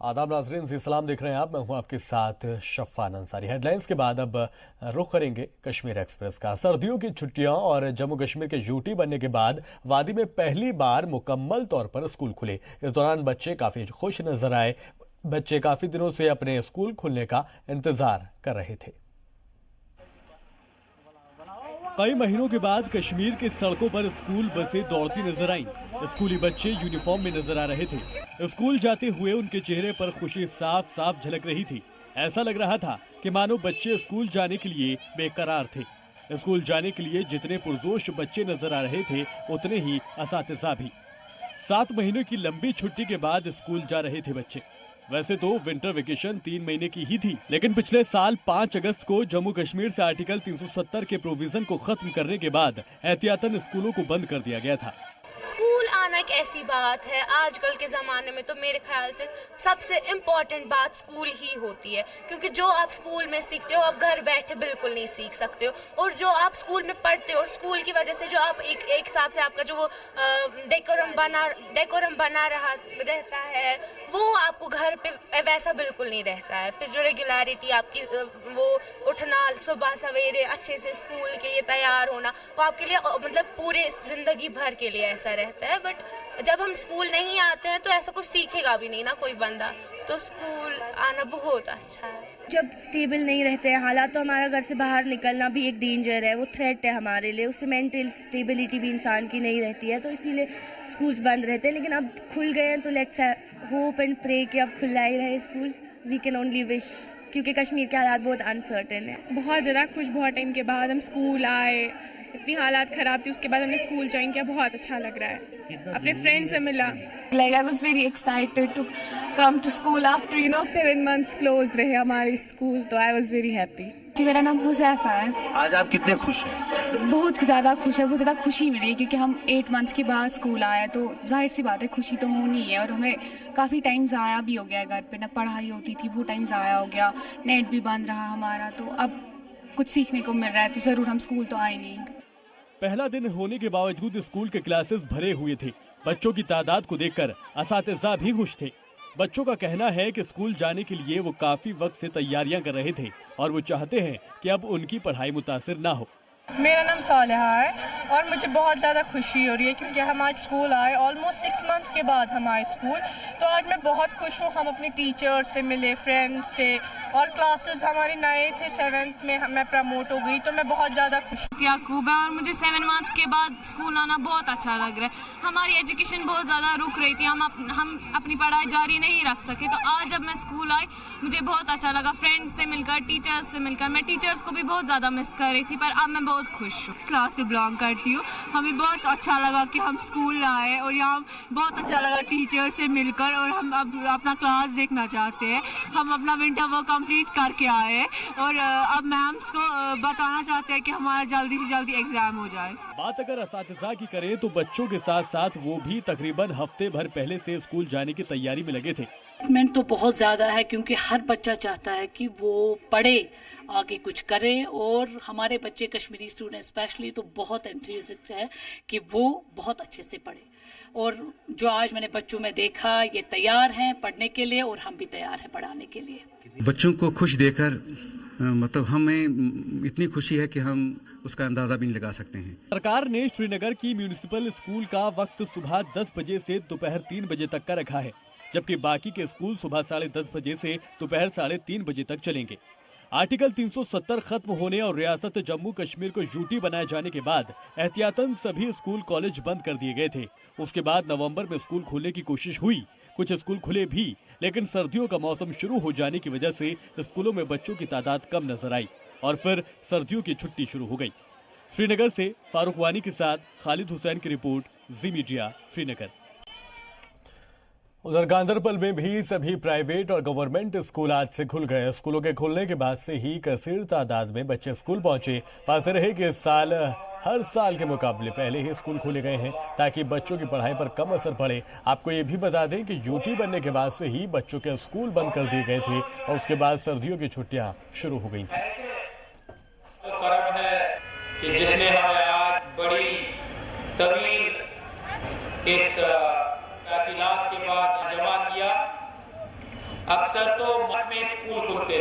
आदाब नाज़रीन, जी सलाम देख रहे हैं आप। मैं हूं आपके साथ शफ़ान अंसारी। हेडलाइंस के बाद अब रुख करेंगे कश्मीर एक्सप्रेस का। सर्दियों की छुट्टियां और जम्मू कश्मीर के यूटी बनने के बाद वादी में पहली बार मुकम्मल तौर पर स्कूल खुले। इस दौरान बच्चे काफ़ी खुश नजर आए। बच्चे काफ़ी दिनों से अपने स्कूल खुलने का इंतज़ार कर रहे थे। कई महीनों के बाद कश्मीर के सड़कों पर स्कूल बसें दौड़ती नजर आईं। स्कूली बच्चे यूनिफॉर्म में नजर आ रहे थे। स्कूल जाते हुए उनके चेहरे पर खुशी साफ साफ झलक रही थी। ऐसा लग रहा था कि मानो बच्चे स्कूल जाने के लिए बेकरार थे। स्कूल जाने के लिए जितने पुरजोश बच्चे नजर आ रहे थे, उतने ही असातिज़ा भी। 7 महीनों की लंबी छुट्टी के बाद स्कूल जा रहे थे बच्चे। वैसे तो विंटर वेकेशन 3 महीने की ही थी, लेकिन पिछले साल 5 अगस्त को जम्मू कश्मीर से आर्टिकल 370 के प्रोविजन को खत्म करने के बाद एहतियातन स्कूलों को बंद कर दिया गया था। स्कूल आना एक ऐसी बात है, आजकल के ज़माने में तो मेरे ख्याल से सबसे इम्पॉर्टेंट बात स्कूल ही होती है, क्योंकि जो आप स्कूल में सीखते हो आप घर बैठे बिल्कुल नहीं सीख सकते हो। और जो आप स्कूल में पढ़ते हो और स्कूल की वजह से जो आप एक हिसाब से आपका जो वो डेकोरम बना रहता है, वो आपको घर पे वैसा बिल्कुल नहीं रहता है। फिर जो रेगुलरिटी आपकी वो उठना, सुबह सवेरे अच्छे से स्कूल के लिए तैयार होना, वो आपके लिए मतलब पूरे ज़िंदगी भर के लिए ऐसा रहता है। बट जब हम स्कूल नहीं आते हैं तो ऐसा कुछ सीखेगा भी नहीं ना कोई बंदा, तो स्कूल आना बहुत अच्छा है। जब स्टेबल नहीं रहते हैं हालात, तो हमारा घर से बाहर निकलना भी एक डेंजर है, वो थ्रेट है हमारे लिए। उससे मेंटल स्टेबिलिटी भी इंसान की नहीं रहती है, तो इसीलिए स्कूल्स बंद रहते हैं। लेकिन अब खुल गए हैं तो लेट्स होप एंड प्रे कि अब खुला ही रहे school. We can only wish, क्योंकि कश्मीर के हालात बहुत अनसर्टेन है। बहुत ज़्यादा खुश, बहुत टाइम के बाद हम स्कूल आए। इतनी हालात ख़राब थी, उसके बाद हमने स्कूल ज्वाइन किया। बहुत अच्छा लग रहा है, अपने फ्रेंड से मिला। Like I was very excited to come to school after 7 months close रहे हमारे स्कूल, तो आई वॉज वेरी हैप्पी। जी, मेरा नाम हुज़ैफा है। आज आप कितने खुश हैं? बहुत ज़्यादा खुश है, बहुत ज़्यादा खुशी मिली क्योंकि हम 8 मंथ्स के बाद स्कूल आए, तो जाहिर सी बात है खुशी तो होनी है। और हमें काफ़ी टाइम ज़ाया भी हो गया है घर पे, ना पढ़ाई होती थी, वो टाइम ज़ाया हो गया, नेट भी बंद रहा हमारा, तो अब कुछ सीखने को मिल रहा है, तो ज़रूर हम स्कूल तो आए नहीं। पहला दिन होने के बावजूद स्कूल के क्लासेस भरे हुए थे। बच्चों की तादाद को देखकर असातिज़ा भी खुश थे। बच्चों का कहना है कि स्कूल जाने के लिए वो काफी वक्त से तैयारियां कर रहे थे और वो चाहते हैं कि अब उनकी पढ़ाई मुतासिर ना हो। मेरा नाम सालिहा है और मुझे बहुत ज़्यादा खुशी हो रही है क्योंकि हम आज स्कूल आए। ऑलमोस्ट 6 मंथ्स के बाद हम आए स्कूल, तो आज मैं बहुत खुश हूँ। हम अपने टीचर्स से मिले, फ्रेंड्स से, और क्लासेस हमारे नए थे। 7th में मैं प्रमोट हो गई, तो मैं बहुत ज़्यादा खुश हूँ। याकूब है और मुझे 7 मंथ्स के बाद स्कूल आना बहुत अच्छा लग रहा है। हमारी एजुकेशन बहुत ज़्यादा रुक रही थी, हम अपनी पढ़ाई जारी नहीं रख सके, तो आज जब मैं स्कूल आई मुझे बहुत अच्छा लगा। फ्रेंड्स से मिलकर, टीचर्स से मिलकर, मैं टीचर्स को भी बहुत ज़्यादा मिस कर रही थी, पर अब मैं बहुत खुश हूँ। क्लास से बिलोंग करती हूँ। हमें बहुत अच्छा लगा कि हम स्कूल आए और यहाँ बहुत अच्छा लगा टीचर से मिलकर, और हम अब अपना क्लास देखना चाहते हैं। हम अपना विंटर वर्क कंप्लीट करके आए हैं और अब मैम्स को बताना चाहते हैं कि हमारा जल्दी से जल्दी एग्जाम हो जाए। बात अगर असातिज़ा की करें तो बच्चों के साथ साथ वो भी तकरीबन हफ्ते भर पहले से स्कूल जाने की तैयारी में लगे थे। एक्साइटमेंट तो बहुत ज़्यादा है क्योंकि हर बच्चा चाहता है कि वो पढ़े, आगे कुछ करे, और हमारे बच्चे कश्मीरी स्टूडेंट स्पेशली तो बहुत एंथुसियास्टिक है कि वो बहुत अच्छे से पढ़े। और जो आज मैंने बच्चों में देखा, ये तैयार हैं पढ़ने के लिए और हम भी तैयार हैं पढ़ाने के लिए। बच्चों को खुश देखकर मतलब हमें इतनी खुशी है कि हम उसका अंदाज़ा भी नहीं लगा सकते हैं। सरकार ने श्रीनगर की म्यूनिसिपल स्कूल का वक्त सुबह 10 बजे से दोपहर 3 बजे तक का रखा है, जबकि बाकी के स्कूल सुबह 10:30 बजे से दोपहर 3:30 बजे तक चलेंगे। आर्टिकल 370 खत्म होने और रियासत जम्मू कश्मीर को यूटी बनाए जाने के बाद एहतियातन सभी स्कूल कॉलेज बंद कर दिए गए थे। उसके बाद नवंबर में स्कूल खोलने की कोशिश हुई, कुछ स्कूल खुले भी, लेकिन सर्दियों का मौसम शुरू हो जाने की वजह से स्कूलों में बच्चों की तादाद कम नजर आई और फिर सर्दियों की छुट्टी शुरू हो गई। श्रीनगर से फारूक वानी के साथ खालिद हुसैन की रिपोर्ट, जी मीडिया, श्रीनगर। उधर गांधरबल में भी सभी प्राइवेट और गवर्नमेंट स्कूल आज से खुल गए। स्कूलों के खुलने के बाद से ही कसीर तादाद में बच्चे स्कूल पहुंचे। पास रहे कि इस साल हर साल के मुकाबले पहले ही स्कूल खोले गए हैं ताकि बच्चों की पढ़ाई पर कम असर पड़े। आपको ये भी बता दें कि यूटी बनने के बाद से ही बच्चों के स्कूल बंद कर दिए गए थे और उसके बाद सर्दियों की छुट्टियां शुरू हो गई थी। करम है कि जिसने हमें आज बड़ी तवील इस ताकीलात के बाद जमा किया अक्सर तो मार्च में स्कूल खुलते,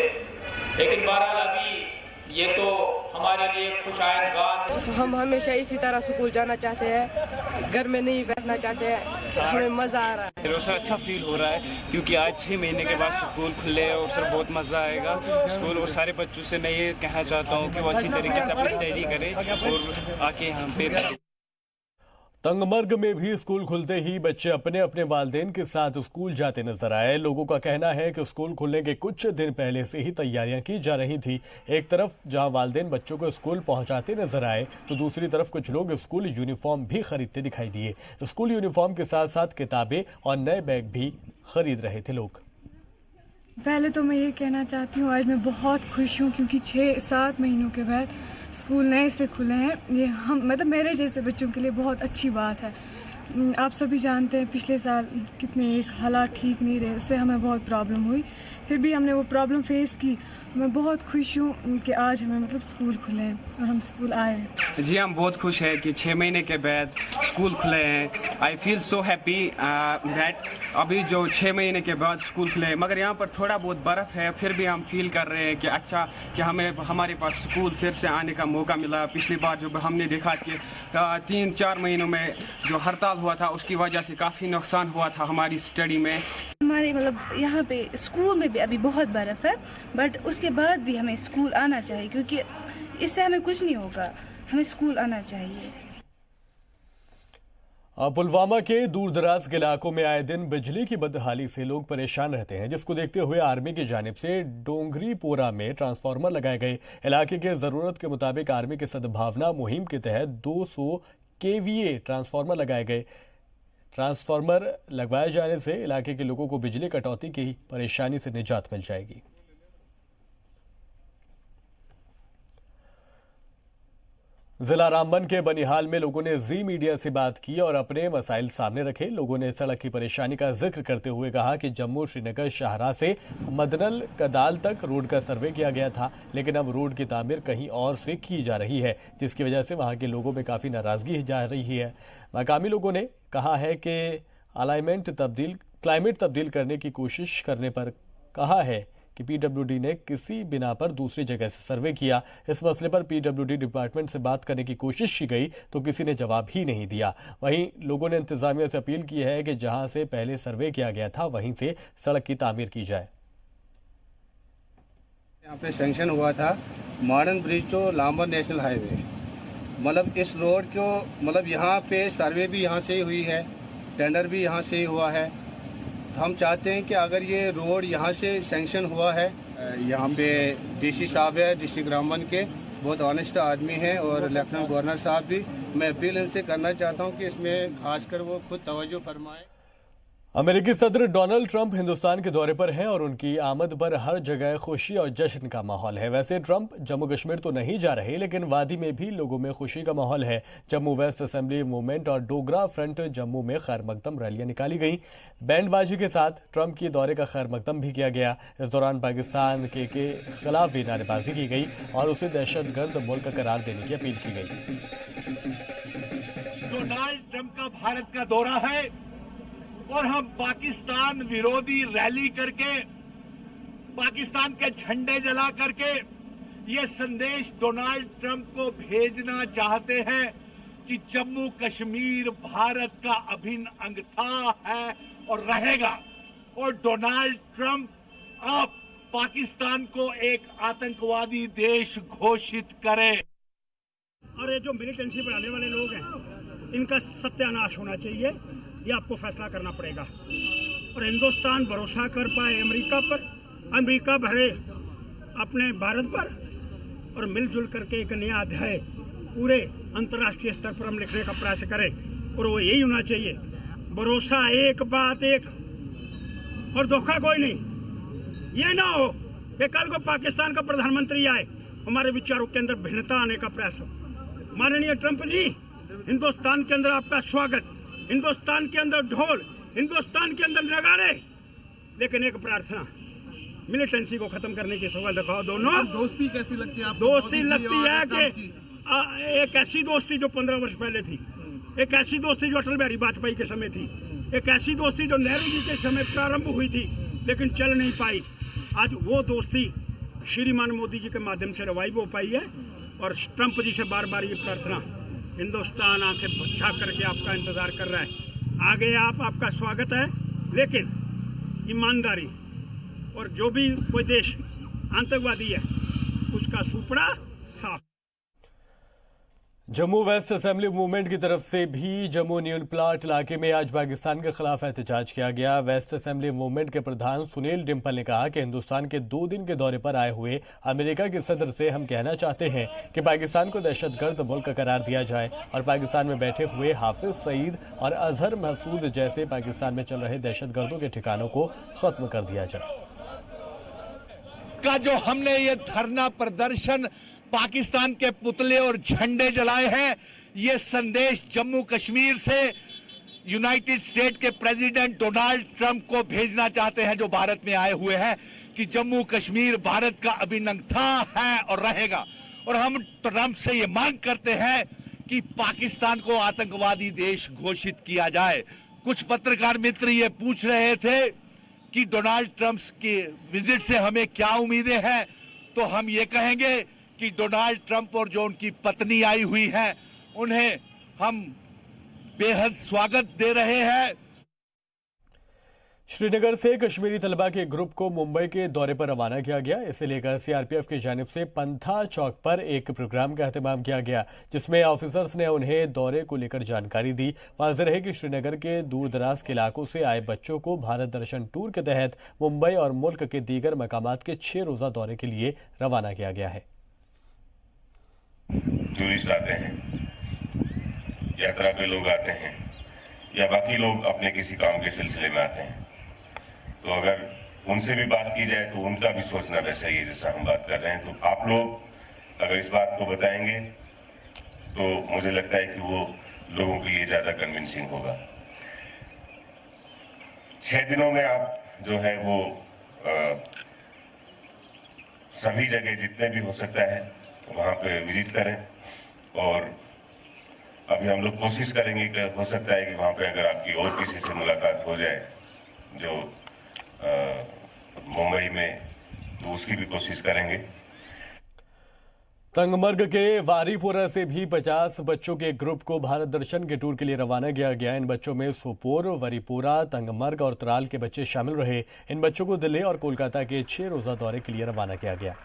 लेकिन बहरहाल अभी ये तो हमारे लिए खुशाइंद बात है। हम हमेशा इसी तरह स्कूल जाना चाहते हैं, घर में नहीं बैठना चाहते हैं, हमें मज़ा आ रहा है। सर अच्छा फील हो रहा है क्योंकि आज 6 महीने के बाद स्कूल खुले और सर बहुत मज़ा आएगा स्कूल। और सारे बच्चों से मैं ये कहना चाहता हूँ कि वो अच्छी तरीके से अपनी स्टडी करें और आके यहाँ पे। तंगमर्ग में भी स्कूल खुलते ही बच्चे अपने अपने वालिदैन के साथ स्कूल जाते नजर आए। लोगों का कहना है कि स्कूल खुलने के कुछ दिन पहले से ही तैयारियां की जा रही थी। एक तरफ जहां वालिदैन बच्चों को स्कूल पहुंचाते नजर आए तो दूसरी तरफ कुछ लोग स्कूल यूनिफॉर्म भी खरीदते दिखाई दिए। स्कूल यूनिफॉर्म के साथ साथ किताबें और नए बैग भी खरीद रहे थे लोग। पहले तो मैं ये कहना चाहती हूँ आज मैं बहुत खुश हूँ क्योंकि 6-7 महीनों के बाद स्कूल नए से खुले हैं। ये हम मतलब मेरे जैसे बच्चों के लिए बहुत अच्छी बात है। आप सभी जानते हैं पिछले साल कितने हालात ठीक नहीं रहे, उससे हमें बहुत प्रॉब्लम हुई, फिर भी हमने वो प्रॉब्लम फेस की। मैं बहुत खुश हूँ कि आज हमें मतलब स्कूल खुले हैं और हम स्कूल आए। जी हम बहुत खुश हैं कि 6 महीने के बाद स्कूल खुले हैं। I feel so happy that अभी जो 6 महीने के बाद स्कूल खुले हैं, मगर यहाँ पर थोड़ा बहुत बर्फ़ है, फिर भी हम फील कर रहे हैं कि अच्छा कि हमारे पास स्कूल फिर से आने का मौका मिला। पिछली बार जो हमने देखा कि 3-4 महीनों में जो हड़ताल हुआ था उसकी वजह से काफ़ी नुकसान हुआ था हमारी स्टडी में। हमारे मतलब यहाँ पे स्कूल में भी अभी बहुत बर्फ़ है, बट उसके बाद भी हमें स्कूल आना चाहिए क्योंकि इससे हमें कुछ नहीं होगा, हमें स्कूल आना चाहिए। पुलवामा के दूर दराज के इलाकों में आए दिन बिजली की बदहाली से लोग परेशान रहते हैं, जिसको देखते हुए आर्मी की जानिब से डोंगरीपोरा में ट्रांसफार्मर लगाए गए। इलाके के ज़रूरत के मुताबिक आर्मी की सद्भावना मुहिम के तहत 200 KVA ट्रांसफार्मर लगाए गए। ट्रांसफार्मर लगवाए जाने से इलाके के लोगों को बिजली कटौती की परेशानी से निजात मिल जाएगी। जिला रामबन के बनिहाल में लोगों ने जी मीडिया से बात की और अपने मसाइल सामने रखे। लोगों ने सड़क की परेशानी का जिक्र करते हुए कहा कि जम्मू श्रीनगर शाहराह से मदनल कदाल तक रोड का सर्वे किया गया था, लेकिन अब रोड की तामीर कहीं और से की जा रही है, जिसकी वजह से वहां के लोगों में काफ़ी नाराज़गी जा रही है। मकामी लोगों ने कहा है कि क्लाइमेट तब्दील करने की कोशिश करने पर कहा है कि PWD ने किसी बिना पर दूसरी जगह से सर्वे किया। इस मसले पर PWD डिपार्टमेंट से बात करने की कोशिश की गई तो किसी ने जवाब ही नहीं दिया। वहीं लोगों ने इंतजामिया से अपील की है कि जहां से पहले सर्वे किया गया था वहीं से सड़क की तामीर की जाए। यहाँ पे सैंक्शन हुआ था मॉडर्न ब्रिज तो लामबन नेशनल हाईवे, मतलब इस रोड को मतलब यहाँ पे सर्वे भी यहाँ से ही हुई है, टेंडर भी यहाँ से ही हुआ है। हम चाहते हैं कि अगर ये रोड यहाँ से सैंक्शन हुआ है, यहाँ पे DC साहब है डिस्ट्रिक्ट रामबन के, बहुत ऑनेस्ट आदमी हैं, और लेफ्टिनेंट गवर्नर साहब भी, मैं अपील इनसे करना चाहता हूँ कि इसमें खासकर वो खुद तवज्जो फरमाएं। अमेरिकी सदर डोनाल्ड ट्रंप हिंदुस्तान के दौरे पर हैं और उनकी आमद पर हर जगह खुशी और जश्न का माहौल है। वैसे ट्रंप जम्मू कश्मीर तो नहीं जा रहे, लेकिन वादी में भी लोगों में खुशी का माहौल है। जम्मू वेस्ट असेंबली मूवमेंट और डोगरा फ्रंट जम्मू में खैर मकदम रैलियां निकाली गई। बैंडबाजी के साथ ट्रंप के दौरे का खैर मकदम भी किया गया। इस दौरान पाकिस्तान के खिलाफ भी नारेबाजी की गई और उसे दहशतगर्द मुल्क करार देने की अपील की गई। डोनाल्ड ट्रंप का भारत का दौरा है और हम पाकिस्तान विरोधी रैली करके, पाकिस्तान के झंडे जला करके ये संदेश डोनाल्ड ट्रंप को भेजना चाहते हैं कि जम्मू कश्मीर भारत का अभिन्न अंग था, है और रहेगा। और डोनाल्ड ट्रंप आप पाकिस्तान को एक आतंकवादी देश घोषित करें। और ये जो मिलिटेंसी बढ़ाने वाले लोग हैं, इनका सत्यानाश होना चाहिए, ये आपको फैसला करना पड़ेगा। और हिंदुस्तान भरोसा कर पाए अमेरिका पर, अमेरिका भरे अपने भारत पर, और मिलजुल करके एक नया अध्याय पूरे अंतर्राष्ट्रीय स्तर पर हम लिखने का प्रयास करें। और वो यही होना चाहिए, भरोसा एक, बात एक और धोखा कोई नहीं। ये ना हो कि कल को पाकिस्तान का प्रधानमंत्री आए, हमारे विचारों के अंदर भिन्नता आने का प्रयास हो। माननीय ट्रंप जी, हिंदुस्तान के अंदर आपका स्वागत, हिंदुस्तान के अंदर ढोल, हिंदुस्तान के अंदर नगाड़े, लेकिन एक प्रार्थना, मिलिटेंसी को खत्म करने की सवाल दिखाओ। दोनों दोस्ती कैसी लगती है आपको? दोस्ती लगती है कि एक ऐसी दोस्ती जो 15 वर्ष पहले थी, एक ऐसी दोस्ती जो अटल बिहारी वाजपेयी के समय थी, एक ऐसी दोस्ती जो नेहरू जी के समय प्रारंभ हुई थी, लेकिन चल नहीं पाई। आज वो दोस्ती श्रीमान मोदी जी के माध्यम से रिवाइव हो पाई है और ट्रंप जी से बार बार ये प्रार्थना, हिंदुस्तान आंखें उठा करके आपका इंतजार कर रहा है। आगे आपका स्वागत है, लेकिन ईमानदारी और जो भी कोई देश आतंकवादी है उसका सुपड़ा साफ। जम्मू वेस्ट असेंबली मूवमेंट की तरफ से भी जम्मू न्यून प्लाट इलाके में आज पाकिस्तान के खिलाफ एहतजाज किया गया। वेस्ट असेंबली मूवमेंट के प्रधान सुनील डिम्पल ने कहा कि हिंदुस्तान के 2 दिन के दौरे पर आए हुए अमेरिका के सदर से हम कहना चाहते हैं कि पाकिस्तान को दहशतगर्द मुल्क करार दिया जाए और पाकिस्तान में बैठे हुए हाफिज सईद और अजहर महसूद जैसे पाकिस्तान में चल रहे दहशतगर्दों के ठिकानों को खत्म कर दिया जाए। का जो हमने ये धरना प्रदर्शन पाकिस्तान के पुतले और झंडे जलाए हैं, ये संदेश जम्मू कश्मीर से यूनाइटेड स्टेट के प्रेसिडेंट डोनाल्ड ट्रंप को भेजना चाहते हैं, जो भारत में आए हुए हैं, कि जम्मू कश्मीर भारत का अभिन्न था, है और रहेगा। और हम ट्रंप से ये मांग करते हैं कि पाकिस्तान को आतंकवादी देश घोषित किया जाए। कुछ पत्रकार मित्र ये पूछ रहे थे कि डोनाल्ड ट्रंप की विजिट से हमें क्या उम्मीदें हैं, तो हम ये कहेंगे कि डोनाल्ड ट्रंप और जो उनकी पत्नी आई हुई है उन्हें हम बेहद स्वागत दे रहे हैं। श्रीनगर से कश्मीरी तलबा के ग्रुप को मुंबई के दौरे पर रवाना किया गया। इसे लेकर सीआरपीएफ की जानिब से पंथा चौक पर एक प्रोग्राम का एहतमाम किया गया, जिसमें ऑफिसर्स ने उन्हें दौरे को लेकर जानकारी दी। वाज़ेह रहे कि श्रीनगर के दूर दराज के इलाकों से आए बच्चों को भारत दर्शन टूर के तहत मुंबई और मुल्क के दीगर मकामात के 6 रोज़ा दौरे के लिए रवाना किया गया है। टूरिस्ट आते हैं, यात्रा पे लोग आते हैं, या बाकी लोग अपने किसी काम के सिलसिले में आते हैं, तो अगर उनसे भी बात की जाए तो उनका भी सोचना वैसा ही है जैसा हम बात कर रहे हैं। तो आप लोग अगर इस बात को बताएंगे तो मुझे लगता है कि वो लोगों के लिए ज्यादा कन्विंसिंग होगा। 6 दिनों में आप जो है वो सभी जगह जितने भी हो सकता है वहां पे विजिट करें, और अभी हम लोग कोशिश करेंगे कि हो सकता है कि वहां पे अगर आपकी और किसी से मुलाकात हो जाए जो मुंबई में, तो उसकी भी कोशिश करेंगे। तंगमर्ग के वारीपुरा से भी 50 बच्चों के ग्रुप को भारत दर्शन के टूर के लिए रवाना किया गया। इन बच्चों में सोपोर, वरीपुरा, तंगमर्ग और त्राल के बच्चे शामिल रहे। इन बच्चों को दिल्ली और कोलकाता के 6 रोजा दौरे के लिए रवाना किया गया।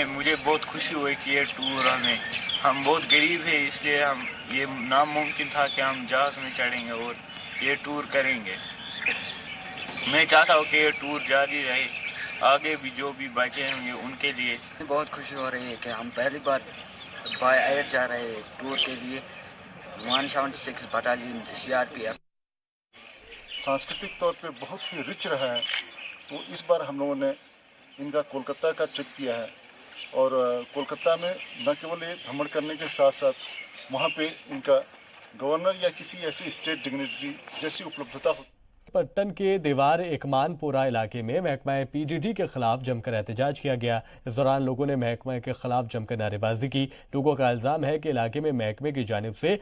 मुझे बहुत खुशी हुई कि ये टूर हम बहुत गरीब है, इसलिए हम ये नामुमकिन था कि हम जहाज़ में चढ़ेंगे और ये टूर करेंगे। मैं चाहता हूँ कि ये टूर जारी रहे, आगे भी जो भी बचे होंगे उनके लिए। बहुत खुशी हो रही है कि हम पहली बार बाय एयर जा रहे हैं टूर के लिए। 176 बटालियन सीआरपीएफ सांस्कृतिक तौर पे बहुत ही रिच रहा है, तो इस बार हम लोगों ने इनका कोलकाता का ट्रिप किया है, और कोलकाता में न केवल ये भ्रमण करने के साथ साथ वहाँ पे इनका गवर्नर या किसी ऐसे स्टेट डिग्निटरी जैसी उपलब्धता हो। पट्टन के दीवार एकमानपुरा इलाके में महकमा पीडीडी के खिलाफ जमकर एहतजाज किया गया। इस दौरान लोगों ने महकमा के खिलाफ जमकर नारेबाजी की। लोगों का इल्जाम है कि इलाके में महकमे की जानिब से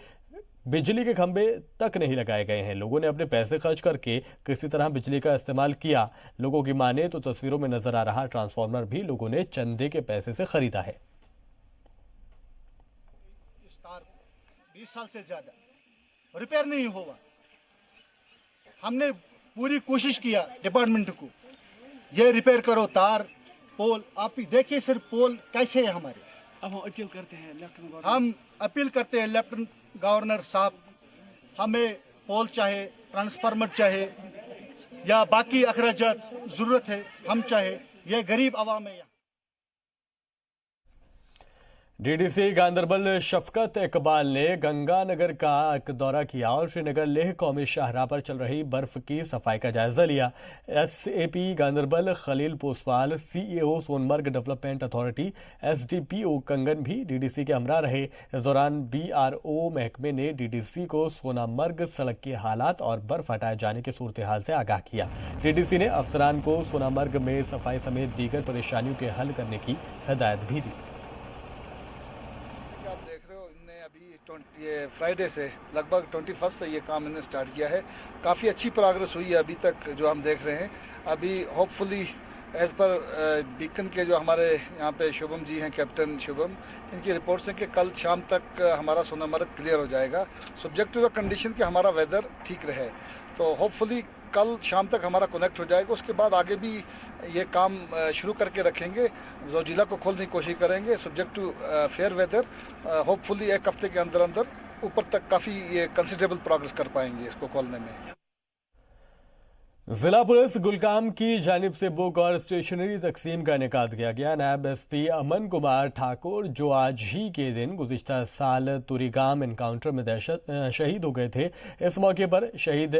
बिजली के खंभे तक नहीं लगाए गए हैं। लोगों ने अपने पैसे खर्च करके किसी तरह बिजली का इस्तेमाल किया। लोगों की माने तो तस्वीरों में नजर आ रहा ट्रांसफार्मर भी लोगों ने चंदे के पैसे से खरीदा है। 20 साल से ज्यादा रिपेयर नहीं हुआ। हमने पूरी कोशिश किया डिपार्टमेंट को, ये रिपेयर करो तार पोल। आप ही देखिए सिर्फ पोल कैसे है हमारे। अब हम अपील करते हैं लेफ्टिनेंट गवर्नर साहब, हमें पोल चाहे, ट्रांसफार्मर चाहे या बाकी अखराजात जरूरत है, हम चाहे, ये गरीब आवाम है। डीडीसी गांदरबल शफकत इकबाल ने गंगानगर का एक दौरा किया और श्रीनगर लेह कौमी शाहराह पर चल रही बर्फ की सफाई का जायजा लिया। SAP Ganderbal Khalil Poswal, CEO Sonamarg development authority, SDPO Kangan भी डीडीसी के हमरा रहे। इस दौरान बीआरओ महकमे ने डीडीसी को सोनामर्ग सड़क के हालात और बर्फ हटाए जाने की सूरत हाल से आगाह किया। डीडीसी ने अफसरान को सोनामर्ग में सफाई समेत दीगर परेशानियों के हल करने की हिदायत भी दी। ये फ्राइडे से लगभग 21 से ये काम इन्होंने स्टार्ट किया है। काफ़ी अच्छी प्रोग्रेस हुई है अभी तक जो हम देख रहे हैं। अभी होपफुली एज़ पर बीकन के जो हमारे यहाँ पे शुभम जी हैं, कैप्टन शुभम, इनकी रिपोर्ट्स हैं कि कल शाम तक हमारा सोनामर्ग क्लियर हो जाएगा, सब्जेक्ट टू द कंडीशन कि हमारा वेदर ठीक रहे। तो होपफुली कल शाम तक हमारा कनेक्ट हो जाएगा। उसके बाद आगे भी ये काम शुरू करके रखेंगे, जोजिला को खोलने की कोशिश करेंगे subject to fair weather. Hopefully एक हफ्ते के अंदर अंदर ऊपर तक काफ़ी ये कंसिडरेबल प्रोग्रेस कर पाएंगे इसको खोलने में। जिला पुलिस गुलकाम की जानिब से बुक और स्टेशनरी तकसीम का इनेकाद किया गया। नायब एसपी अमन कुमार ठाकुर, जो आज ही के दिन गुज़िश्ता साल तुरीगाम इनकाउंटर में शहीद हो गए थे, इस मौके पर शहीद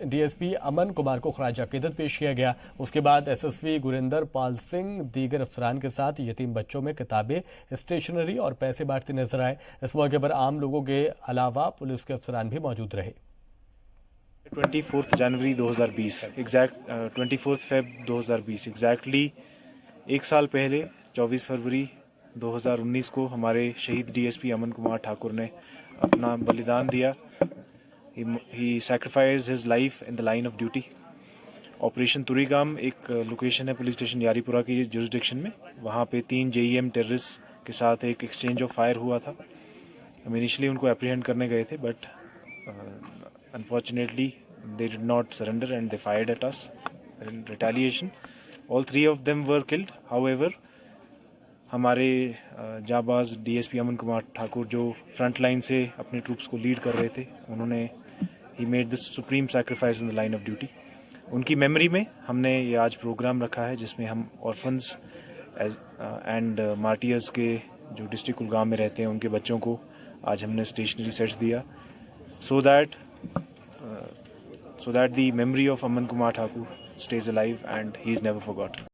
डीएसपी अमन कुमार को खराज अकीदत पेश किया गया। उसके बाद एसएसपी गुरिंदर पाल सिंह दीगर अफसरान के साथ यतीम बच्चों में किताबें, स्टेशनरी और पैसे बांटते नजर आए। इस मौके पर आम लोगों के अलावा पुलिस के अफसरान भी मौजूद रहे। 24 जनवरी 2020 एग्जैक्ट 24 फेब 2020 एग्जैक्टली एक साल पहले 24 फरवरी 2019 को हमारे शहीद डीएसपी अमन कुमार ठाकुर ने अपना बलिदान दिया। He sacrificed his life in the line of duty. Operation Turigam एक लोकेशन है पुलिस स्टेशन यारीपुरा की जुरिसडिक्शन में। वहाँ पे 3 JEM टेररिस्ट के साथ एक एक्सचेंज ऑफ फायर हुआ था। हम इनिशियली उनको एप्रीहेंड करने गए थे, but unfortunately they did not surrender and they fired at us in retaliation. All 3 of them were killed. However, हमारे जाबाज डीएसपी अमन कुमार ठाकुर जो फ्रंट लाइन से अपने ट्रूप्स को लीड कर रहे थे, उन्होंने he made this supreme sacrifice in the line of duty. उनकी मेमोरी में हमने ये आज प्रोग्राम रखा है जिसमें हम ऑर्फन्स एंड मार्टियर्स के जो डिस्ट्रिक्ट कुलगाम में रहते हैं उनके बच्चों को आज हमने स्टेशनरी सेट्स दिया, so that the memory of Aman Kumar Thakur stays alive and he is never forgotten.